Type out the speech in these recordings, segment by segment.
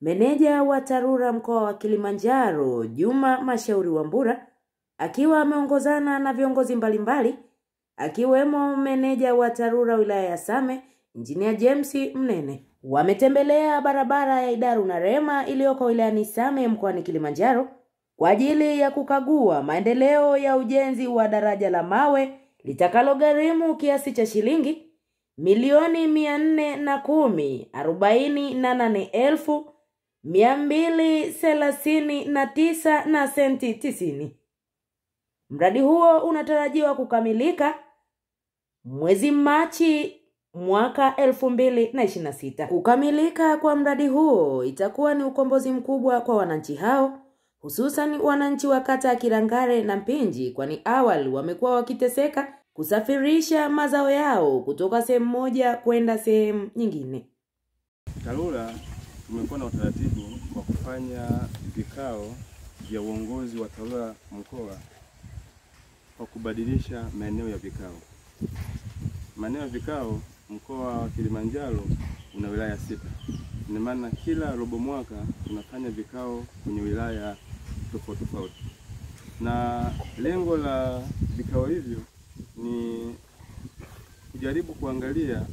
Meneja wa TARURA mkoa wa Kilimanjaro, Juma Mashauri Wambura, akiwa ameongozana na viongozi mbalimbali, akiwemo meneja wa TARURA wilaya ya Same, Engineer James Mnene, wametembelea barabara ya Idaru na Rema iliyoko wilayani Same mkoani Kilimanjaro kwa ajili ya kukagua maendeleo ya ujenzi wa daraja la mawe litakalogharimu kiasi cha shilingi milioni 410,239 na senti 90. Mradi huo unatarajiwa kukamilika mwezi Machi mwaka 2026. Kukamilika kwa mradi huo itakuwa ni ukombozi mkubwa kwa wananchi hao, hususan wananchi wa kata ya Kirangare na Mpinji, kwani awali wamekuwa wakiteseka kusafirisha mazao yao kutoka sehemu moja kwenda sehemu nyingine. TARURA tumekuwa na utaratibu wa kufanya vikao vya uongozi wa TARURA mkoa kwa kubadilisha maeneo ya vikao. Maeneo ya vikao mkoa wa Kilimanjaro una wilaya 6. Ina maana kila robo mwaka tunafanya vikao kwenye wilaya tofauti tofauti. Na lengo la vikao hivyo ni kujaribu kuangalia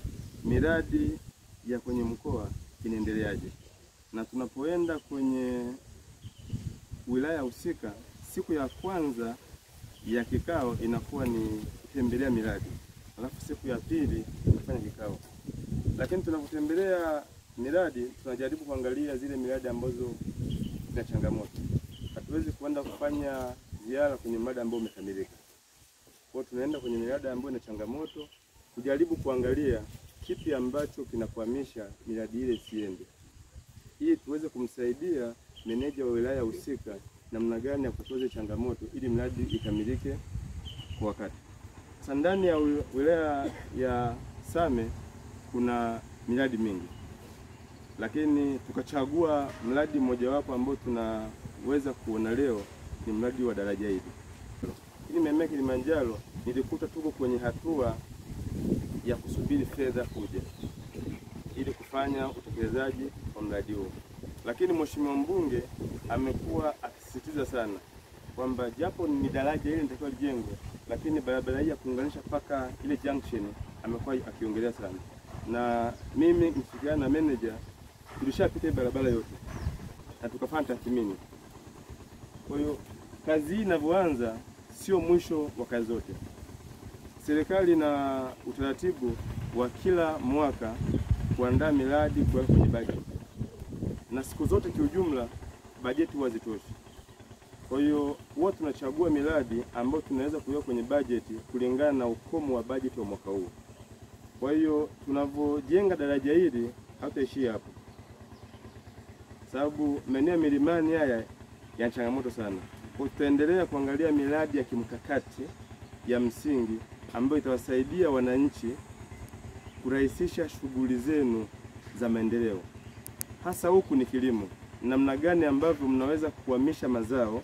miradi ya kwenye mkoa inaendeleaje. Na tunapoenda kwenye wilaya husika, siku ya kwanza ya kikao inakuwa ni kutembelea miradi. Alafu siku ya pili tunafanya kikao. Lakini tunapotembelea miradi tunajaribu kuangalia zile miradi ambazo zina changamoto. Hatuwezi kuenda kufanya ziara kwenye mradi ambao umekamilika. Kwa hiyo tunaenda kwenye miradi ambayo ina changamoto kujaribu kuangalia kipi ambacho kinakwamisha miradi ile isiende, ili tuweze kumsaidia meneja wa wilaya husika namna gani ya kutatua changamoto ili mradi ikamilike kwa wakati. Sasa ndani ya wilaya ya Same kuna miradi mingi, lakini tukachagua mradi mmoja wapo ambao tunaweza kuona leo ni mradi wa daraja hili. Ili mimi Kilimanjaro nilikuta tuko kwenye hatua ya kusubiri fedha kuja ili kufanya utekelezaji wa mradi huo. Lakini mheshimiwa mbunge amekuwa akisisitiza sana kwamba japo ni daraja hili linatakiwa lijengwe, lakini barabara hii ya kuunganisha paka ile junction amekuwa akiongelea sana. Na mimi nikishirikiana na manager tulishapita barabara yote na tukafanya tathmini. Kwa hiyo kazi hii inavyoanza sio mwisho wa kazi zote. Serikali na utaratibu wa kila mwaka kuandaa miradi kwa kwenye bajeti. Na siku zote kiujumla bajeti huwa hazitoshi. Kwa hiyo huwa tunachagua miradi ambayo tunaweza kuweka kwenye bajeti kulingana na ukomo wa bajeti wa mwaka huu. Kwa hiyo tunavyojenga daraja hili hataishia hapo. Sababu maeneo milimani haya yana changamoto sana. Kwa tutaendelea kuangalia miradi ya kimkakati ya msingi ambayo itawasaidia wananchi kurahisisha shughuli zenu za maendeleo. Hasa huku ni kilimo. Namna gani ambavyo mnaweza kuhamisha mazao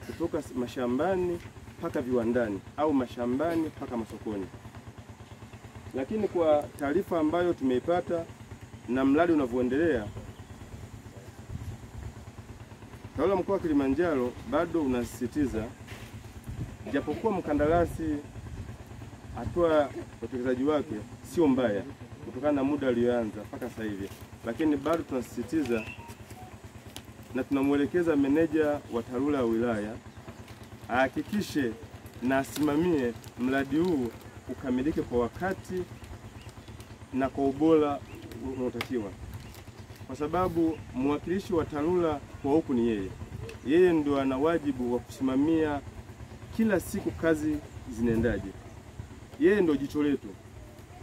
kutoka mashambani mpaka viwandani au mashambani mpaka masokoni. Lakini kwa taarifa ambayo tumeipata na mradi unavyoendelea, TARURA mkoa wa Kilimanjaro bado unasisitiza, japokuwa mkandarasi hatua utekelezaji wake sio mbaya kutokana na muda alioanza mpaka sasa hivi, lakini bado tunasisitiza na tunamuelekeza meneja wa TARURA wa wilaya ahakikishe na asimamie mradi huu ukamilike kwa wakati na kwa ubora unaotakiwa, kwa sababu mwakilishi wa TARURA kwa huku ni yeye. Yeye ndio ana wajibu wa kusimamia kila siku kazi zinaendaje. Yeye ndio jicho letu.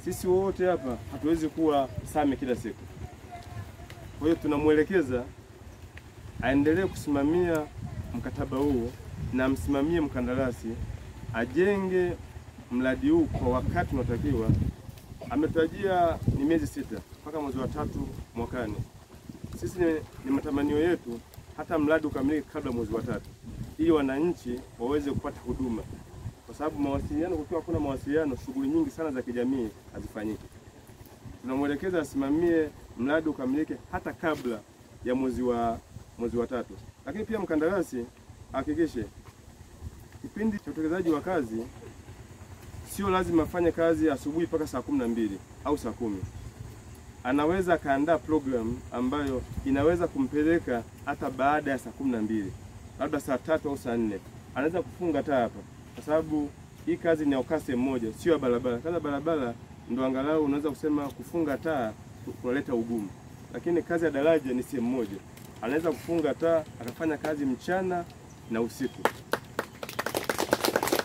Sisi wote hapa hatuwezi kuwa Same kila siku. Kwa hiyo tunamuelekeza aendelee kusimamia mkataba huu na msimamie mkandarasi ajenge mradi huu kwa wakati unaotakiwa. Ametarajia ni miezi 6 mpaka mwezi wa 3 mwakani. Sisi ni matamanio yetu hata mradi ukamilike kabla mwezi wa 3 ili wananchi waweze kupata huduma. Kwa sababu mawasiliano, kukiwa hakuna mawasiliano, shughuli nyingi sana za kijamii hazifanyiki. Tunamwelekeza asimamie mradi ukamilike hata kabla ya mwezi wa tatu. Lakini pia mkandarasi hakikishe kipindi cha utekelezaji wa kazi sio lazima afanye kazi asubuhi mpaka saa 12 au saa 10. Anaweza akaandaa program ambayo inaweza kumpeleka hata baada ya saa 12, labda saa 3 au saa 4. Anaweza kufunga taa hapa, kwa sababu hii kazi ni ya ukase mmoja, sio ya barabara. Kazi ya barabara ndio angalau unaweza kusema kufunga taa kunaleta ugumu, lakini kazi ya daraja ni sehemu moja. Anaweza kufunga taa akafanya kazi mchana na usiku,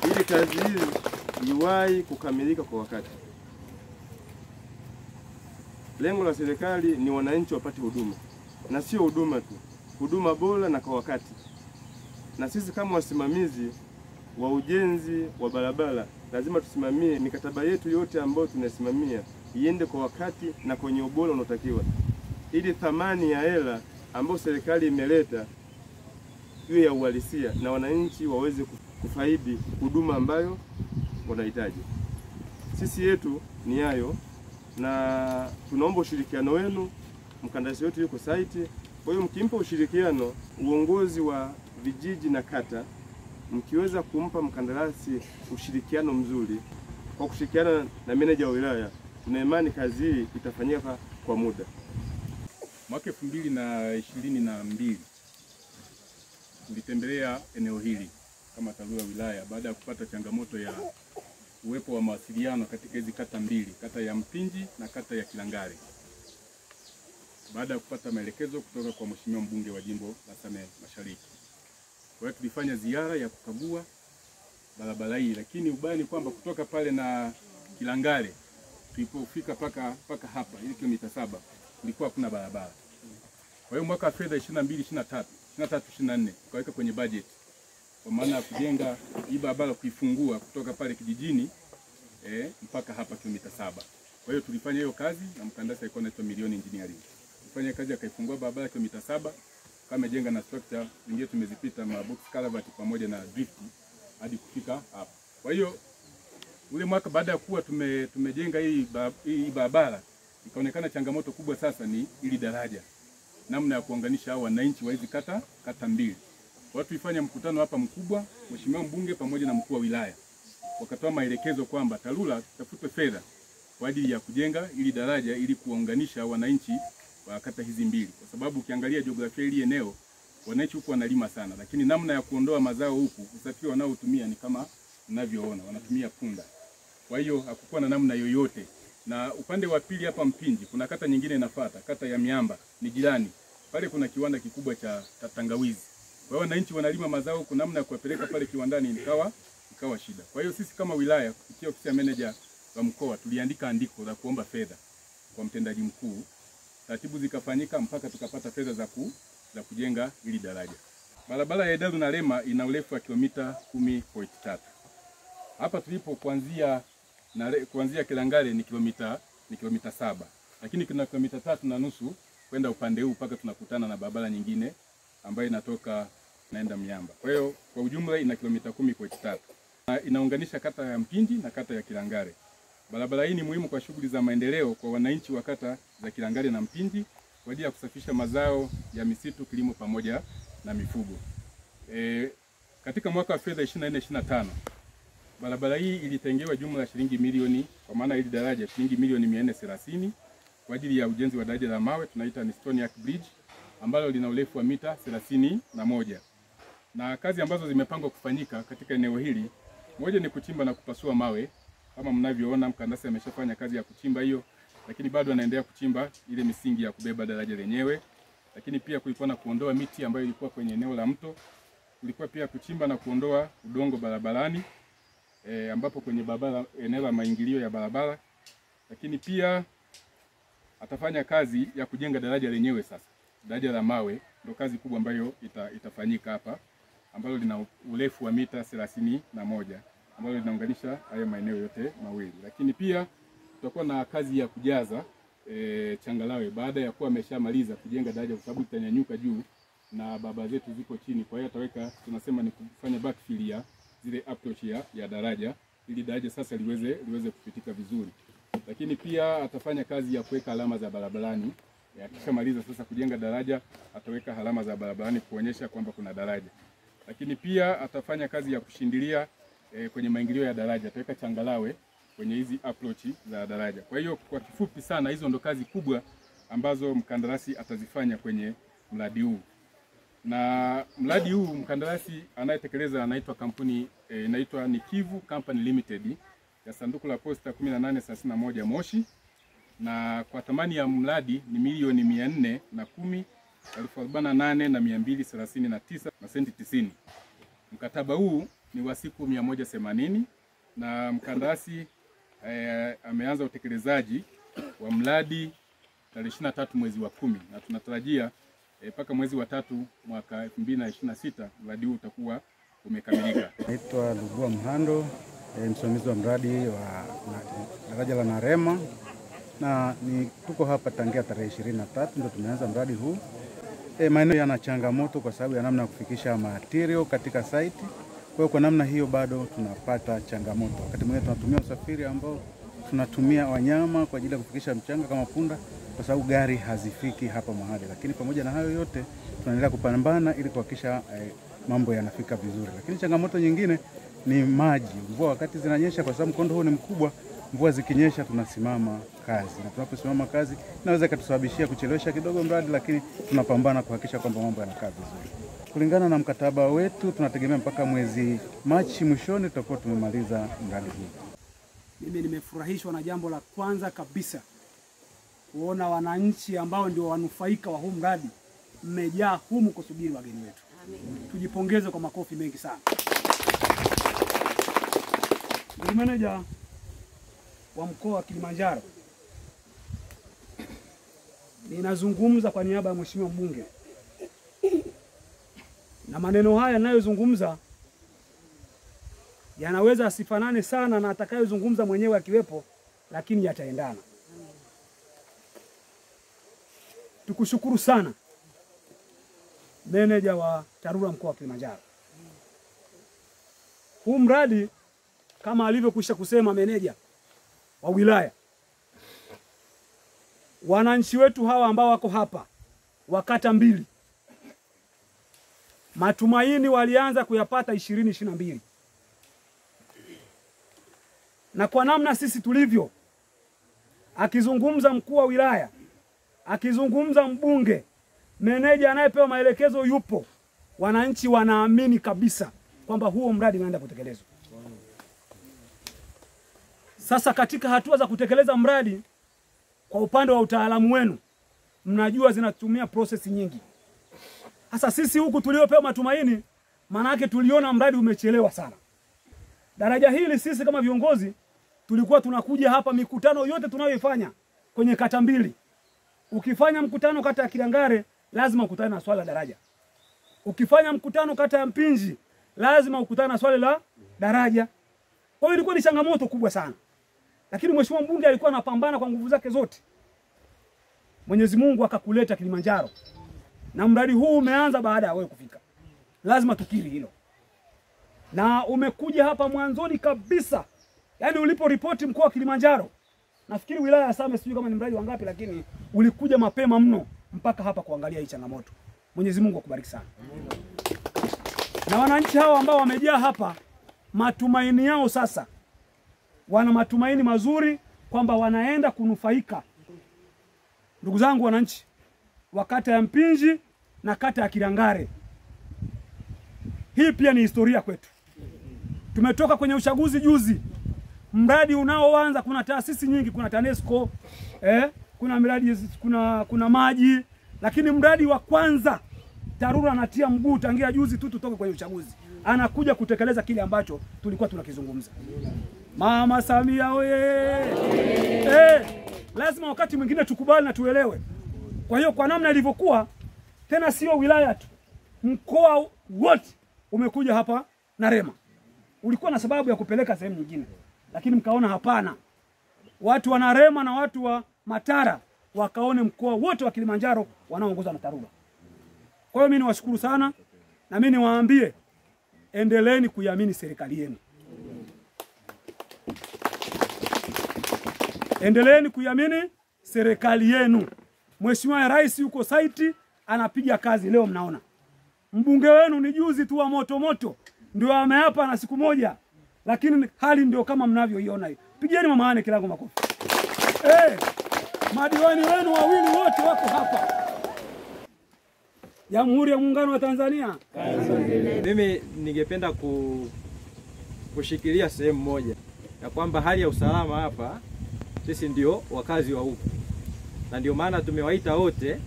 ili kazi hii iwahi kukamilika kwa wakati. Lengo la serikali ni wananchi wapate huduma, na sio huduma tu, huduma bora na kwa wakati. Na sisi kama wasimamizi wa ujenzi wa barabara lazima tusimamie mikataba yetu yote ambayo tunasimamia iende kwa wakati na kwenye ubora unaotakiwa, ili thamani ya hela ambayo serikali imeleta iwe ya uhalisia na wananchi waweze kufaidi huduma ambayo wanahitaji. Sisi yetu ni hayo, na tunaomba ushirikiano wenu. Mkandarasi wetu yuko site, kwa hiyo mkimpa ushirikiano uongozi wa vijiji na kata, mkiweza kumpa mkandarasi ushirikiano mzuri kwa kushirikiana na meneja wa wilaya, tuna imani kazi hii itafanyika kwa muda. Mwaka 2022 tulitembelea eneo hili kama TARURA wilaya baada ya kupata changamoto ya uwepo wa mawasiliano katika hizi kata mbili, kata ya Mpinji na kata ya Kilangale. Baada ya kupata maelekezo kutoka kwa Mheshimiwa mbunge wa jimbo la Same Mashariki. Kwa hiyo tulifanya ziara ya kukagua barabara hii, lakini ubaya ni kwamba kutoka pale na Kilangale tulipofika paka hapa ili kilomita 7 kulikuwa hakuna barabara. Kwa hiyo mwaka wa fedha 23-24 tukaweka kwenye budget kwa maana ya kujenga hii barabara, kuifungua kutoka pale kijijini mpaka hapa kilomita 7. Kwa hiyo tulifanya hiyo kazi na mkandarasi alikuwa anaitwa Milioni Engineering. Tulifanya kazi akaifungua barabara kilomita 7, kama jenga na structure zingine tumezipita mabox culvert pamoja na drift hadi kufika hapa. Kwa hiyo ule mwaka baada ya kuwa tumejenga hii barabara, ikaonekana changamoto kubwa sasa ni ili daraja, namna ya kuunganisha hao wananchi wa hizi kata mbili. Watu tulifanya mkutano hapa mkubwa, Mheshimiwa mbunge pamoja na mkuu wa wilaya wakatoa maelekezo kwamba TARURA tafute fedha kwa ajili ya kujenga ili daraja ili kuunganisha wananchi wa kata hizi mbili, kwa sababu ukiangalia jiografia hili eneo wananchi huku wanalima sana, lakini namna ya kuondoa mazao huku usafiri wanaotumia ni kama mnavyoona wanatumia punda. Kwa hiyo hakukuwa na namna yoyote. Na upande wa pili hapa Mpinji kuna kata nyingine inafuata, kata ya Miamba ni jirani. Pale kuna kiwanda kikubwa cha tangawizi. Kwa hiyo wananchi wanalima mazao huku, namna ya kuwapeleka pale kiwandani ikawa shida. Kwa hiyo sisi kama wilaya kupitia ofisi ya meneja wa mkoa tuliandika andiko la kuomba fedha kwa mtendaji mkuu. Taratibu zikafanyika mpaka tukapata fedha za kujenga hili daraja. Barabara ya Hedaru na Lema ina urefu wa kilomita 10.3. Hapa tulipo kuanzia Kilangale ni kilomita 7. Lakini kuna kilomita 3.5 kwenda upande huu mpaka tunakutana na barabara nyingine ambayo inatoka naenda Miamba. Kwa hiyo kwa ujumla ina kilomita 10.3. Inaunganisha kata ya Mpinji na kata ya Kilangale. Barabara hii ni muhimu kwa shughuli za maendeleo kwa wananchi wa kata za Kilangale na Mpinji kwa ajili ya kusafisha mazao ya misitu, kilimo pamoja na mifugo. Katika mwaka wa fedha 24-25 barabara hii ilitengewa jumla ya shilingi milioni, kwa maana hili daraja shilingi milioni 430 kwa ajili ya ujenzi wa daraja la mawe tunaita ni Stony Arch Bridge ambalo lina urefu wa mita 31. Na kazi ambazo zimepangwa kufanyika katika eneo hili, moja ni kuchimba na kupasua mawe. Kama mnavyoona mkandarasi ameshafanya kazi ya kuchimba hiyo, lakini bado anaendelea kuchimba ile misingi ya kubeba daraja lenyewe. Lakini pia kulikuwa na kuondoa miti ambayo ilikuwa kwenye eneo la mto. Kulikuwa pia kuchimba na kuondoa udongo barabarani ambapo kwenye barabara eneo la maingilio ya barabara. Lakini pia atafanya kazi ya kujenga daraja lenyewe sasa. Daraja la mawe ndio kazi kubwa ambayo itafanyika hapa, ambalo lina urefu wa mita 31 ambalo linaunganisha haya maeneo yote mawili. Lakini pia tutakuwa na kazi ya kujaza changarawe baada ya kuwa ameshamaliza kujenga daraja, kwa sababu itanyanyuka juu na barabara zetu ziko chini. Kwa hiyo ataweka, tunasema ni kufanya backfill ya zile approach ya daraja ili daraja sasa liweze kupitika vizuri. Lakini pia atafanya kazi ya kuweka alama za barabarani Akishamaliza sasa kujenga daraja, ataweka alama za barabarani kuonyesha kwamba kuna daraja. Lakini pia atafanya kazi ya kushindilia kwenye maingilio ya daraja, ataweka changalawe kwenye hizi approach za daraja. Kwa hiyo kwa kifupi sana, hizo ndo kazi kubwa ambazo mkandarasi atazifanya kwenye mradi huu. Na mradi huu mkandarasi anayetekeleza anaitwa kampuni inaitwa Nikivu Company Limited ya sanduku la posta 1831 Moshi, na kwa thamani ya mradi ni milioni 410,048,239 na senti 90. Mkataba huu ni wa siku 180 na mkandarasi ameanza utekelezaji wa mradi tarehe 23 mwezi wa 10 na tunatarajia mpaka mwezi wa 3 mwaka 2026 mradi huu utakuwa umekamilika. Naitwa Lugua Mhando, msimamizi wa mradi wa daraja la Narema, na tuko hapa tangia tarehe 23 ndio tumeanza mradi huu. Maeneo yana changamoto kwa sababu ya namna ya kufikisha material katika site. Kwa hiyo kwa namna hiyo bado tunapata changamoto. Wakati mwingine tunatumia usafiri ambao tunatumia wanyama kwa ajili ya kufikisha mchanga kama punda, kwa sababu gari hazifiki hapa mahali. Lakini pamoja na hayo yote tunaendelea kupambana ili kuhakikisha mambo yanafika vizuri. Lakini changamoto nyingine ni maji. Mvua wakati zinanyesha, kwa sababu mkondo huu ni mkubwa, mvua zikinyesha tunasimama kazi. Na tunaposimama kazi inaweza kutusababishia kuchelewesha kidogo mradi, lakini tunapambana kuhakikisha kwamba mambo yanakaa vizuri. Kulingana na mkataba wetu tunategemea mpaka mwezi Machi mwishoni tutakuwa tumemaliza mradi huu. Mimi nimefurahishwa na jambo la kwanza kabisa kuona wananchi ambao ndio wanufaika wa huu mradi mmejaa humu kusubiri wageni wetu. Tujipongeze kwa makofi mengi sana. Ndio meneja wa mkoa wa Kilimanjaro, ninazungumza kwa niaba ya mheshimiwa mbunge, na maneno haya ninayozungumza yanaweza asifanane sana na atakayozungumza mwenyewe akiwepo, lakini yataendana. Tukushukuru sana meneja wa TARURA mkoa wa Kilimanjaro. Huu mradi kama alivyokwisha kusema meneja wa wilaya, wananchi wetu hawa ambao wako hapa wakata mbili, matumaini walianza kuyapata 2022. Na kwa namna sisi tulivyo, akizungumza mkuu wa wilaya, akizungumza mbunge, meneja anayepewa maelekezo yupo, wananchi wanaamini kabisa kwamba huo mradi unaenda kutekelezwa. Sasa katika hatua za kutekeleza mradi, kwa upande wa utaalamu wenu, mnajua zinatumia process nyingi. Sasa sisi huku tuliopewa matumaini, maana yake tuliona mradi umechelewa sana. Daraja hili sisi kama viongozi tulikuwa tunakuja hapa mikutano yote tunayoifanya kwenye kata mbili. Ukifanya mkutano kata ya Kilangare lazima ukutane na swala la daraja. Ukifanya mkutano kata ya Mpinji lazima ukutane na swala la daraja. Kwa hiyo ilikuwa ni changamoto kubwa sana. Lakini mheshimiwa mbunge alikuwa anapambana kwa nguvu zake zote. Mwenyezi Mungu akakuleta Kilimanjaro. Na mradi huu umeanza baada ya wewe kufika. Lazima tukiri hilo. Na umekuja hapa mwanzoni kabisa. Yaani ulipo ripoti mkoa wa Kilimanjaro. Nafikiri wilaya ya Same sijui kama ni mradi wangapi, lakini ulikuja mapema mno mpaka hapa kuangalia hii changamoto. Mwenyezi Mungu akubariki sana. Na wananchi hao ambao wamejaa hapa, matumaini yao sasa, wana matumaini mazuri kwamba wanaenda kunufaika. Ndugu zangu wananchi wa kata ya Mpinji na kata ya Kilangare, hii pia ni historia kwetu. Tumetoka kwenye uchaguzi juzi. Mradi unaoanza, kuna taasisi nyingi, kuna TANESCO, kuna miradi, kuna maji, lakini mradi wa kwanza TARURA anatia mguu tangia juzi tu tutoke kwenye uchaguzi. Anakuja kutekeleza kile ambacho tulikuwa tunakizungumza. Mama Samia oye! Lazima wakati mwingine tukubali na tuelewe. Kwa hiyo kwa namna ilivyokuwa, tena sio wilaya tu, mkoa wote umekuja hapa Narema. Ulikuwa na sababu ya kupeleka sehemu nyingine, lakini mkaona hapana. Watu wa Narema na watu wa Matara wakaone mkoa wote wa Kilimanjaro wanaoongozwa na TARURA. Kwa hiyo mimi niwashukuru sana, na mimi niwaambie endeleeni kuiamini serikali yenu. Endeleeni kuiamini serikali yenu. Mheshimiwa Rais yuko site anapiga kazi leo mnaona. Mbunge wenu ni juzi tu wa moto moto ndio ameapa na siku moja. Lakini hali ndio kama mnavyoiona hiyo. Pigeni mama Anne Kilango makofi. Madiwani wenu wawili wote wako hapa. Jamhuri ya Muungano wa Tanzania. Mimi ningependa kushikilia sehemu moja ya kwamba hali ya usalama hapa sisi ndio wakazi wa huku. Na ndio maana tumewaita wote,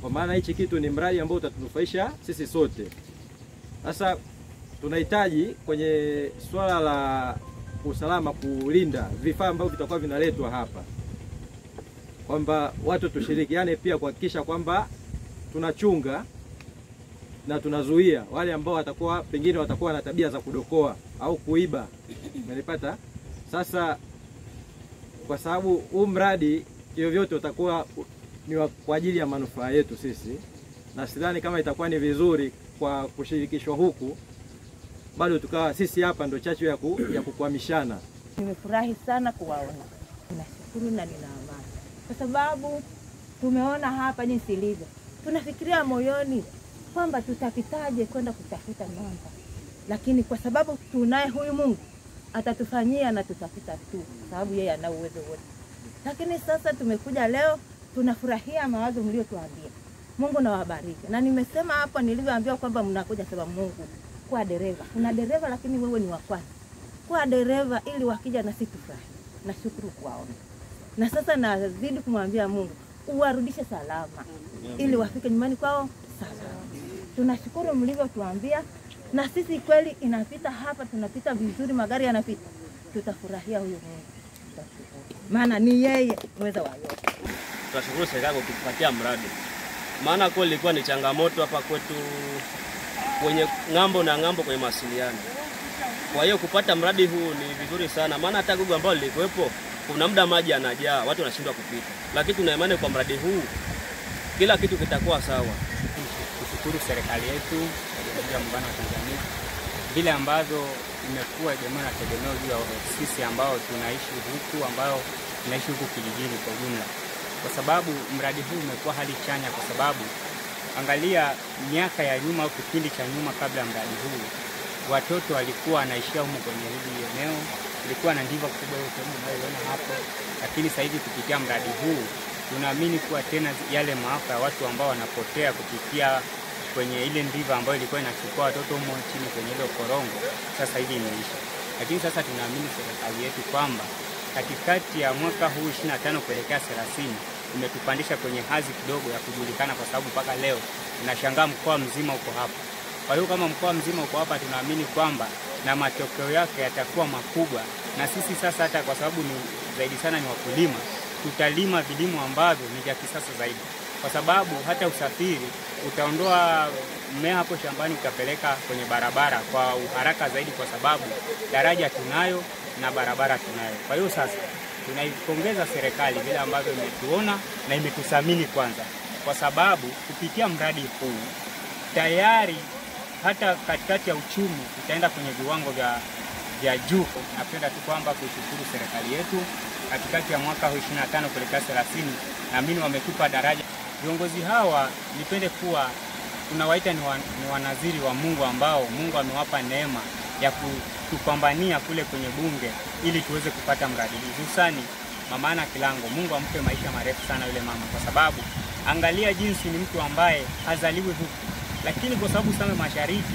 kwa maana hichi kitu ni mradi ambao utatunufaisha sisi sote. Sasa tunahitaji kwenye swala la usalama kulinda vifaa ambavyo vitakuwa vinaletwa hapa, kwamba watu tushirikiane pia kuhakikisha kwamba tunachunga na tunazuia wale ambao watakuwa pengine watakuwa na tabia za kudokoa au kuiba. Umenipata? Sasa kwa sababu huu mradi vyovyote utakuwa ni kwa ajili ya manufaa yetu sisi, na sidhani kama itakuwa ni vizuri kwa kushirikishwa huku bado tukawa sisi hapa ndo chachu ya kukwamishana. Nimefurahi sana kuwaona. Nashukuru na nina amani. Kwa sababu tumeona hapa jinsi ilivyo. Tunafikiria moyoni kwamba tutapitaje kwenda kutafuta namba. Lakini kwa sababu tunaye huyu Mungu atatufanyia na tutapita tu, sababu yeye ana uwezo wote. Lakini sasa tumekuja leo, tunafurahia mawazo mliotuambia. Mungu na wabariki. Na nimesema hapo nilivyoambiwa kwamba mnakuja sababu Mungu kwa dereva. Kuna dereva lakini wewe ni wa kwanza. Kwa dereva ili wakija na sisi tufurahi. Nashukuru kuwaona. Na sasa nazidi kumwambia Mungu uwarudishe salama ili wafike nyumbani kwao salama. Tunashukuru mlivyotuambia, na sisi kweli inapita hapa, tunapita vizuri, magari yanapita. Tutafurahia huyo Mungu. Maana ni yeye mweza wa yote. Tunashukuru serikali kwa kutupatia mradi. Maana kwa ilikuwa ni changamoto hapa kwetu kwenye ngambo na ngambo kwenye mawasiliano. Kwa hiyo kupata mradi huu ni vizuri sana. Maana hata gugu ambao lilikuwepo kuna muda maji yanajaa, watu wanashindwa kupita. Lakini tuna imani kwa mradi huu kila kitu kitakuwa sawa. Kushukuru serikali yetu ya Muungano wa Tanzania vile ambazo imekuwa jamii na tegemeo juu ya sisi ambao tunaishi huku, ambao tunaishi huku kijijini kwa jumla. Kwa sababu mradi huu umekuwa hali chanya, kwa sababu angalia miaka ya nyuma au kipindi cha nyuma kabla ya mradi huu, watoto walikuwa wanaishia huko kwenye hili eneo, ilikuwa na ndiva kubwa yote mnayoona hapo. Lakini sasa hivi kupitia mradi huu tunaamini kuwa tena yale maafa ya watu ambao wanapotea kupitia kwenye ile ndiva ambayo ilikuwa inachukua watoto huko chini kwenye ile korongo sasa hivi imeisha. Lakini sasa tunaamini serikali yetu kwamba katikati ya mwaka huu 25 kuelekea 30 imetupandisha kwenye hadhi kidogo ya kujulikana, kwa sababu mpaka leo tunashangaa mkoa mzima uko hapa. Kwa hiyo kama mkoa mzima uko hapa, tunaamini kwamba na matokeo yake yatakuwa makubwa, na sisi sasa hata kwa sababu ni zaidi sana ni wakulima, tutalima vilimo ambavyo ni vya kisasa zaidi, kwa sababu hata usafiri utaondoa mmea hapo shambani utapeleka kwenye barabara kwa uharaka zaidi, kwa sababu daraja tunayo na barabara tunayo. Kwa hiyo sasa tunaipongeza serikali vile ambavyo imetuona na imetuthamini kwanza, kwa sababu kupitia mradi huu tayari hata katikati ya uchumi utaenda kwenye viwango vya juu. Napenda tu kwamba kushukuru serikali yetu katikati ya mwaka 25 kuelekea 30, naamini wametupa daraja. Viongozi hawa nipende kuwa tunawaita ni wanaziri wa Mungu, ambao Mungu amewapa neema ya kutupambania kule kwenye bunge ili tuweze kupata mradi hususani Mama Anne Kilango. Mungu ampe maisha marefu sana yule mama, kwa sababu angalia jinsi ni mtu ambaye hazaliwi huku, lakini kwa sababu Same Mashariki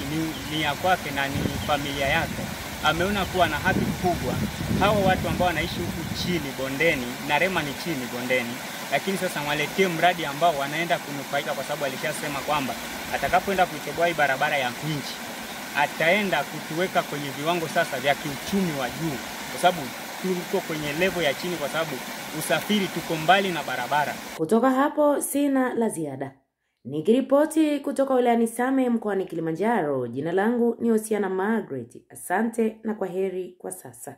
ni ya kwake na ni familia yake, ameona kuwa na haki kubwa hawa watu ambao wanaishi huku chini bondeni, na Rema ni chini bondeni, lakini sasa waletee mradi ambao wanaenda kunufaika, kwa sababu alishasema kwamba atakapoenda kuitoboa hii barabara ya nchi ataenda kutuweka kwenye viwango sasa vya kiuchumi wa juu, kwa sababu tuko kwenye level ya chini, kwa sababu usafiri tuko mbali na barabara. Kutoka hapo sina la ziada. Nikiripoti kutoka wilayani Same mkoani Kilimanjaro, jina langu ni Osiana Margaret. Asante na kwaheri kwa sasa.